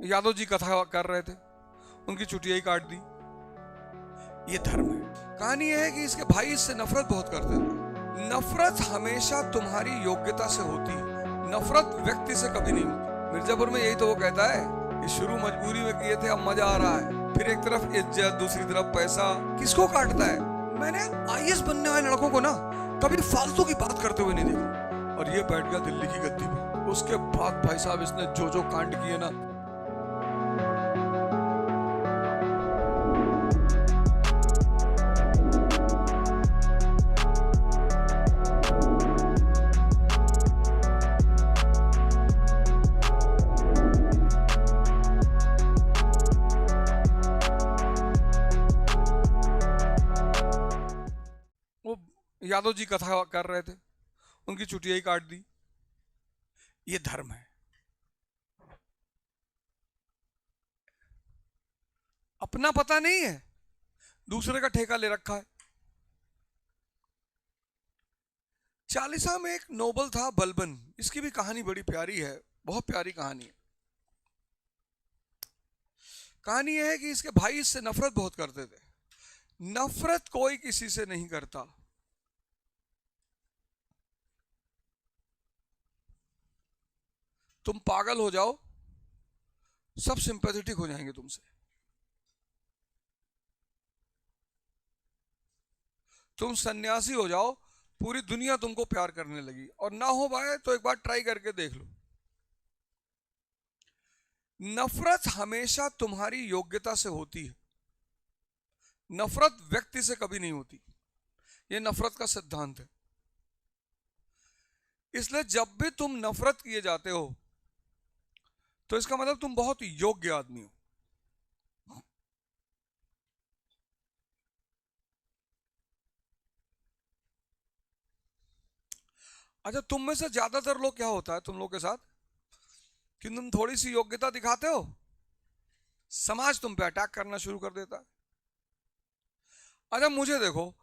यादव जी कथा कर रहे थे, उनकी चुटिया ही काट दी। ये धर्म है। कहानी यह है कि इसके भाई इससे नफरत बहुत करते थे। नफरत हमेशा तुम्हारी योग्यता से होती है, नफरत व्यक्ति से कभी नहीं होती। मिर्जापुर में यही तो वो कहता है कि शुरू मजबूरी में किए थे, अब मजा आ रहा है। फिर एक तरफ इज्जत, दूसरी तरफ पैसा। किसको काटता है? मैंने आईएएस बनने वाले लड़कों को ना कभी फालतू की बात करते हुए नहीं देखा। और ये बैठ गया दिल्ली की गद्दी पे। उसके बाद भाई साहब इसने जो जो कांड किए ना, वो यादव जी कथा कर रहे थे, उनकी चुटिया ही काट दी। ये धर्म है। अपना पता नहीं है, दूसरे का ठेका ले रखा है। चालीसा में एक नोबल था बलबन, इसकी भी कहानी बड़ी प्यारी है, बहुत प्यारी कहानी है। कहानी यह है कि इसके भाई इससे नफरत बहुत करते थे। नफरत कोई किसी से नहीं करता। तुम पागल हो जाओ, सब सिंपैथेटिक हो जाएंगे तुमसे। तुम सन्यासी हो जाओ, पूरी दुनिया तुमको प्यार करने लगी। और ना हो पाए तो एक बार ट्राई करके देख लो। नफरत हमेशा तुम्हारी योग्यता से होती है, नफरत व्यक्ति से कभी नहीं होती। यह नफरत का सिद्धांत है। इसलिए जब भी तुम नफरत किए जाते हो तो इसका मतलब तुम बहुत योग्य आदमी हो। अच्छा, तुम में से ज्यादातर लोग क्या होता है तुम लोग के साथ कि तुम थोड़ी सी योग्यता दिखाते हो, समाज तुम पे अटैक करना शुरू कर देता है। अच्छा मुझे देखो,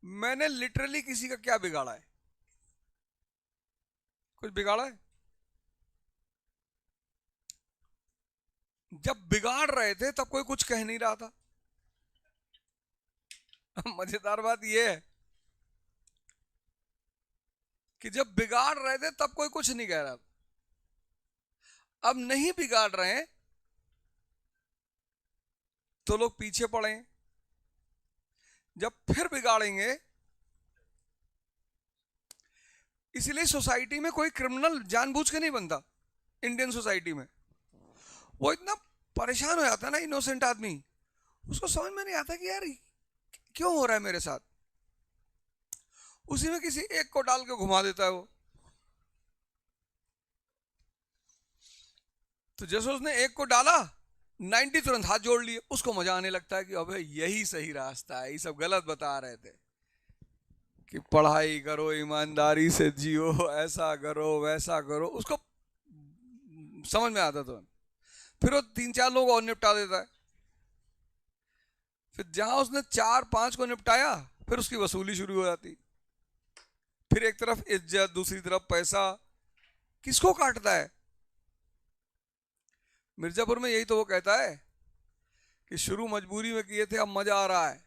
मैंने लिटरली किसी का क्या बिगाड़ा है? कुछ बिगाड़ा है? जब बिगाड़ रहे थे तब कोई कुछ कह नहीं रहा था। मजेदार बात यह है कि जब बिगाड़ रहे थे तब कोई कुछ नहीं कह रहा था। अब नहीं बिगाड़ रहे हैं तो लोग पीछे पड़े हैं। जब फिर बिगाड़ेंगे, इसीलिए सोसाइटी में कोई क्रिमिनल जानबूझ के नहीं बनता। इंडियन सोसाइटी में वो इतना परेशान हो जाता है ना, इनोसेंट आदमी, उसको समझ में नहीं आता कि यार क्यों हो रहा है मेरे साथ। उसी में किसी एक को डाल के घुमा देता है वो। तो जैसे उसने एक को डाला, 90 तुरंत हाथ जोड़ लिए। उसको मजा आने लगता है कि अबे यही सही रास्ता है, ये सब गलत बता रहे थे कि पढ़ाई करो, ईमानदारी से जियो, ऐसा करो वैसा करो। उसको समझ में आता तो फिर वो 3-4 लोग और निपटा देता है। फिर जहां उसने 4-5 को निपटाया, फिर उसकी वसूली शुरू हो जाती। फिर एक तरफ इज्जत, दूसरी तरफ पैसा। किसको काटता है? मिर्जापुर में यही तो वो कहता है कि शुरू मजबूरी में किए थे, अब मजा आ रहा है।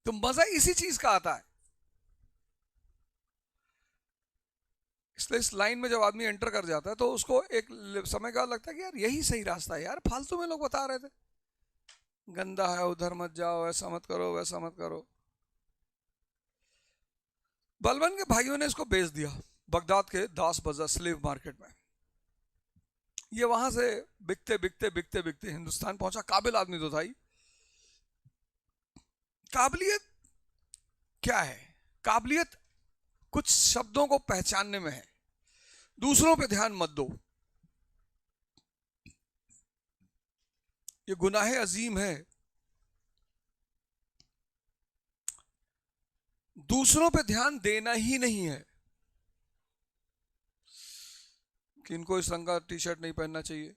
तो मजा इसी चीज का आता है। इसलिए इस लाइन में जब आदमी एंटर कर जाता है तो उसको एक समय का लगता है कि यार यही सही रास्ता है। यार फालतू में लोग बता रहे थे गंदा है, उधर मत जाओ, ऐसा मत करो, वैसा मत करो। बलबन के भाइयों ने इसको बेच दिया बगदाद के दास बाजार स्लेव मार्केट में। ये वहां से बिकते बिकते बिकते बिकते हिंदुस्तान पहुंचा। काबिल आदमी तो था ही। काबिलियत क्या है? काबिलियत कुछ शब्दों को पहचानने में है। दूसरों पे ध्यान मत दो, ये गुनाह अजीम है। दूसरों पे ध्यान देना ही नहीं है कि इनको इस रंग का टी शर्ट नहीं पहनना चाहिए।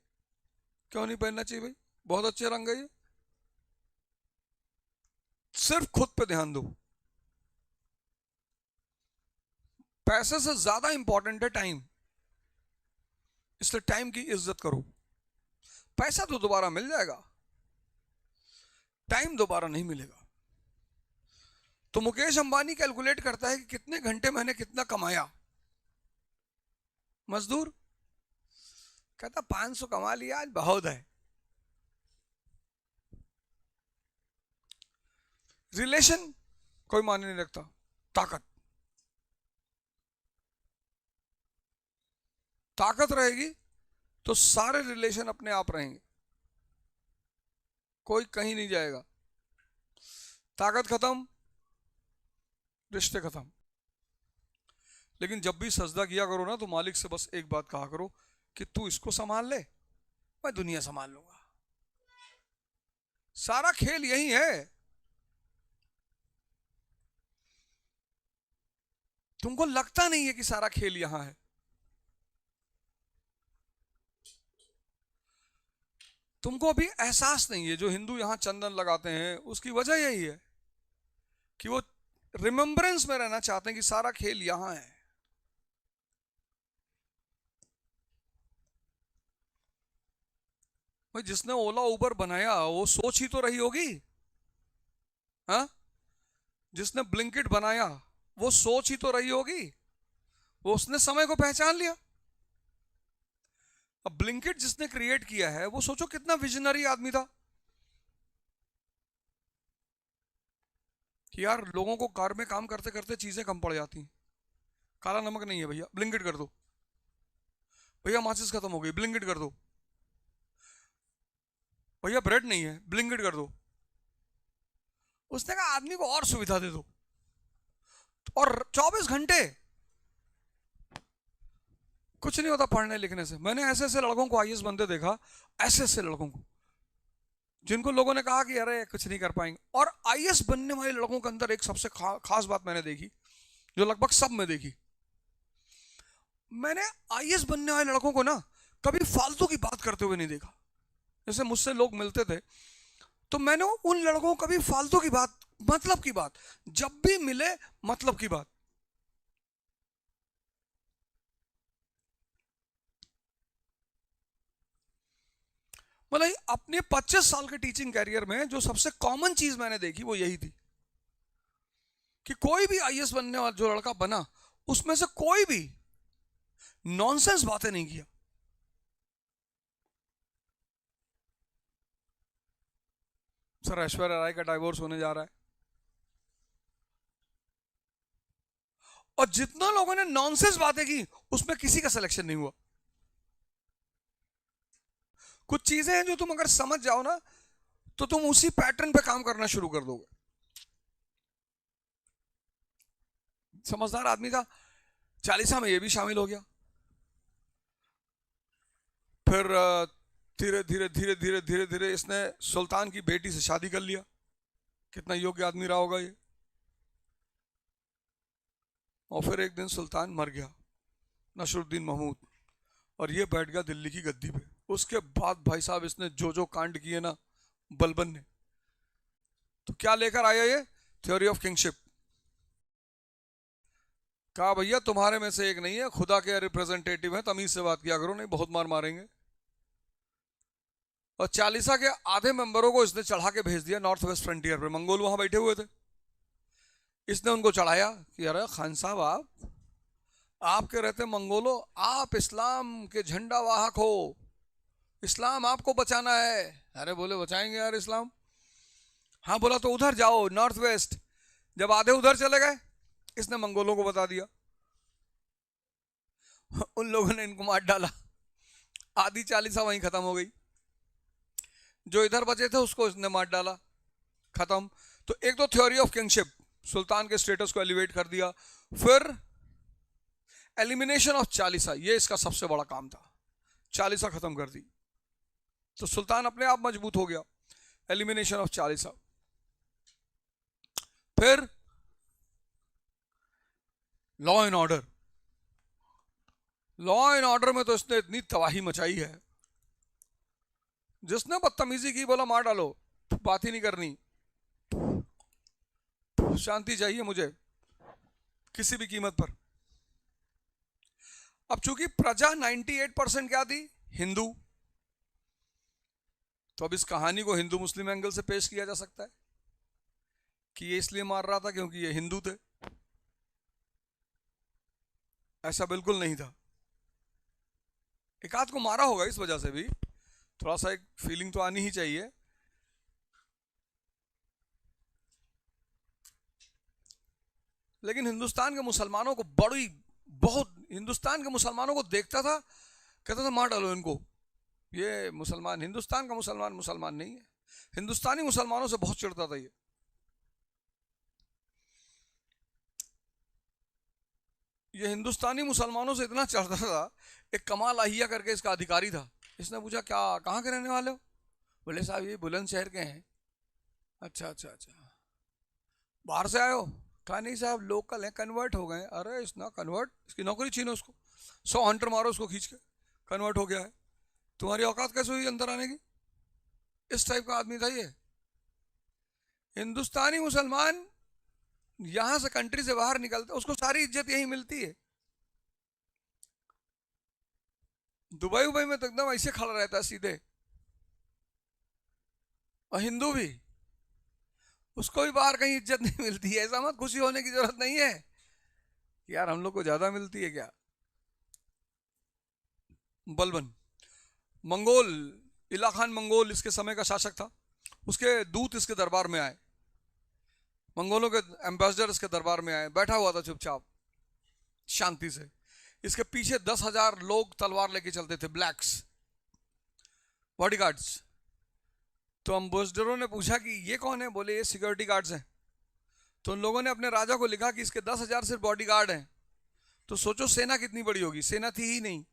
क्यों नहीं पहनना चाहिए भाई? बहुत अच्छे रंग है ये। सिर्फ खुद पे ध्यान दो। पैसे से ज्यादा इंपॉर्टेंट है टाइम। इसलिए टाइम की इज्जत करो। पैसा तो दोबारा मिल जाएगा, टाइम दोबारा नहीं मिलेगा। तो मुकेश अंबानी कैलकुलेट करता है कि कितने घंटे मैंने कितना कमाया। मजदूर कहता 500 कमा लिया आज, बहुत है। रिलेशन कोई मायने नहीं रखता, ताकत, ताकत रहेगी तो सारे रिलेशन अपने आप रहेंगे, कोई कहीं नहीं जाएगा। ताकत खत्म, रिश्ते खत्म। लेकिन जब भी सजदा किया करो ना, तो मालिक से बस एक बात कहा करो कि तू इसको संभाल ले, मैं दुनिया संभाल लूंगा। सारा खेल यही है। तुमको लगता नहीं है कि सारा खेल यहां है। तुमको अभी एहसास नहीं है। जो हिंदू यहां चंदन लगाते हैं उसकी वजह यही है कि वो रिमेम्बरेंस में रहना चाहते हैं कि सारा खेल यहां है। भाई जिसने ओला उबर बनाया वो सोच ही तो रही होगी, हाँ? जिसने ब्लिंकिट बनाया वो सोच ही तो रही होगी, वो उसने समय को पहचान लिया। अब ब्लिंकिट जिसने क्रिएट किया है वो सोचो कितना विजनरी आदमी था कि यार लोगों को कार में काम करते करते चीजें कम पड़ जाती हैं। काला नमक नहीं है भैया, ब्लिंकिट कर दो। भैया माचिस खत्म हो गई, ब्लिंकिट कर दो। भैया ब्रेड नहीं है, ब्लिंकिट कर दो। उसने कहा आदमी को और सुविधा दे दो, और 24 घंटे कुछ नहीं होता पढ़ने लिखने से। मैंने ऐसे ऐसे लड़कों को आईएएस बनते देखा, ऐसे ऐसे लड़कों को जिनको लोगों ने कहा कि अरे कुछ नहीं कर पाएंगे। और आईएएस बनने वाले लड़कों के अंदर एक सबसे खास बात मैंने देखी, जो लगभग सब में देखी। मैंने आईएएस बनने वाले लड़कों को ना कभी फालतू की बात करते हुए नहीं देखा। जैसे मुझसे लोग मिलते थे तो मैंने उन लड़कों को कभी फालतू की बात, मतलब की बात, जब भी मिले मतलब की बात। मतलब अपने 25 साल के टीचिंग कैरियर में जो सबसे कॉमन चीज मैंने देखी वो यही थी कि कोई भी आईएएस बनने वाला जो लड़का बना उसमें से कोई भी नॉनसेंस बातें नहीं किया। सर ऐश्वर्या राय का डाइवोर्स होने जा रहा है, और जितना लोगों ने नॉनसेंस बातें की उसमें किसी का सिलेक्शन नहीं हुआ। कुछ चीजें हैं जो तुम अगर समझ जाओ ना तो तुम उसी पैटर्न पे काम करना शुरू कर दोगे। समझदार आदमी था, चालीसा में ये भी शामिल हो गया। फिर धीरे धीरे धीरे धीरे धीरे धीरे इसने सुल्तान की बेटी से शादी कर लिया। कितना योग्य आदमी रहा होगा ये। और फिर एक दिन सुल्तान मर गया, नसरुद्दीन महमूद, और ये बैठ गया दिल्ली की गद्दी पे। उसके बाद भाई साहब इसने जो जो कांड किए ना बलबन ने, तो क्या लेकर आया ये थ्योरी ऑफ किंगशिप। कहा भैया तुम्हारे में से एक नहीं है, खुदा के रिप्रेजेंटेटिव है, तमीज से बात किया करो नहीं बहुत मार मारेंगे। और चालीसा के आधे मेंबरों को इसने चढ़ा के भेज दिया नॉर्थ वेस्ट फ्रंटियर पे। मंगोल वहां बैठे हुए थे, इसने उनको चढ़ाया कि अरे खान साहब आपके रहते मंगोलों, आप इस्लाम के झंडा वाहक हो, इस्लाम आपको बचाना है। अरे बोले बचाएंगे यार इस्लाम। हाँ बोला तो उधर जाओ नॉर्थ वेस्ट। जब आधे उधर चले गए इसने मंगोलों को बता दिया, उन लोगों ने इनको मार डाला, आधी चालीसा वहीं खत्म हो गई। जो इधर बचे थे उसको इसने मार डाला, खत्म। तो एक तो थ्योरी ऑफ किंगशिप, सुल्तान के स्टेटस को एलिवेट कर दिया। फिर एलिमिनेशन ऑफ चालीसा, ये इसका सबसे बड़ा काम था, चालीसा खत्म कर दी तो सुल्तान अपने आप मजबूत हो गया। एलिमिनेशन ऑफ चालीसा। फिर law and order. Law and order में तो इसने इतनी तबाही मचाई है, जिसने बदतमीजी की बोला मार डालो, बात ही नहीं करनी, शांति चाहिए मुझे किसी भी कीमत पर। अब चूंकि प्रजा 98% क्या थी? हिंदू। तो अब इस कहानी को हिंदू मुस्लिम एंगल से पेश किया जा सकता है कि ये इसलिए मार रहा था क्योंकि ये हिंदू थे। ऐसा बिल्कुल नहीं था। एक आध को मारा होगा इस वजह से भी, थोड़ा सा एक फीलिंग तो आनी ही चाहिए। लेकिन हिंदुस्तान के मुसलमानों को बहुत हिंदुस्तान के मुसलमानों को देखता था, कहता था मार डालो इनको, ये मुसलमान, हिंदुस्तान का मुसलमान मुसलमान नहीं है। हिंदुस्तानी मुसलमानों से बहुत चिढ़ता था ये हिंदुस्तानी मुसलमानों से इतना चिढ़ता था। एक कमाल अहिया करके इसका अधिकारी था। इसने पूछा क्या, कहाँ के रहने वाले हो? बोले साहब ये बुलंदशहर के हैं। अच्छा अच्छा अच्छा, बाहर से आए हो? कहा नहीं साहब लोकल है, कन्वर्ट हो गए। अरे इसना कन्वर्ट, इसकी नौकरी छीनो उसको, 100 हंटर मारो उसको खींच के, कन्वर्ट हो गया है, तुम्हारी औकात कैसे हुई अंदर आने की? इस टाइप का आदमी था ये। हिंदुस्तानी मुसलमान यहां से कंट्री से बाहर निकलता, उसको सारी इज्जत यही मिलती है। दुबई उबई में तो एकदम ऐसे खड़ा रहता है सीधे। और हिंदू भी, उसको भी बाहर कहीं इज्जत नहीं मिलती है। ऐसा मत खुशी होने की जरूरत नहीं है कि यार हम लोग को ज्यादा मिलती है क्या। बलबन मंगोल, इला खान मंगोल इसके समय का शासक था। उसके दूत इसके दरबार में आए, मंगोलों के एम्बेसडर इसके दरबार में आए, बैठा हुआ था चुपचाप शांति से। इसके पीछे 10,000 लोग तलवार लेके चलते थे, ब्लैक्स बॉडीगार्ड्स। तो एम्बेसडरों ने पूछा कि ये कौन है? बोले ये सिक्योरिटी गार्ड्स हैं। तो उन लोगों ने अपने राजा को लिखा कि इसके 10,000 सिर्फ बॉडीगार्ड हैं। तो सोचो सेना कितनी बड़ी होगी, सेना थी ही नहीं।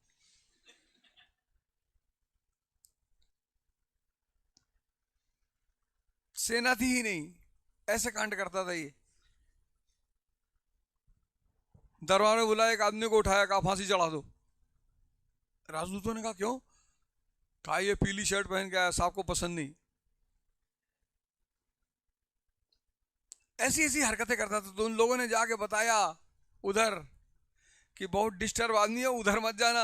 सेना थी ही नहीं, ऐसे कांड करता था ये। दरबार में बुलाया, एक आदमी को उठाया, कहा फांसी चढ़ा दो। राजदूतों ने कहा क्यों? कहा ये पीली शर्ट पहन के आया, साहब को पसंद नहीं। ऐसी ऐसी हरकतें करता था। तो उन लोगों ने जाके बताया उधर कि बहुत डिस्टर्ब आदमी है, उधर मत जाना।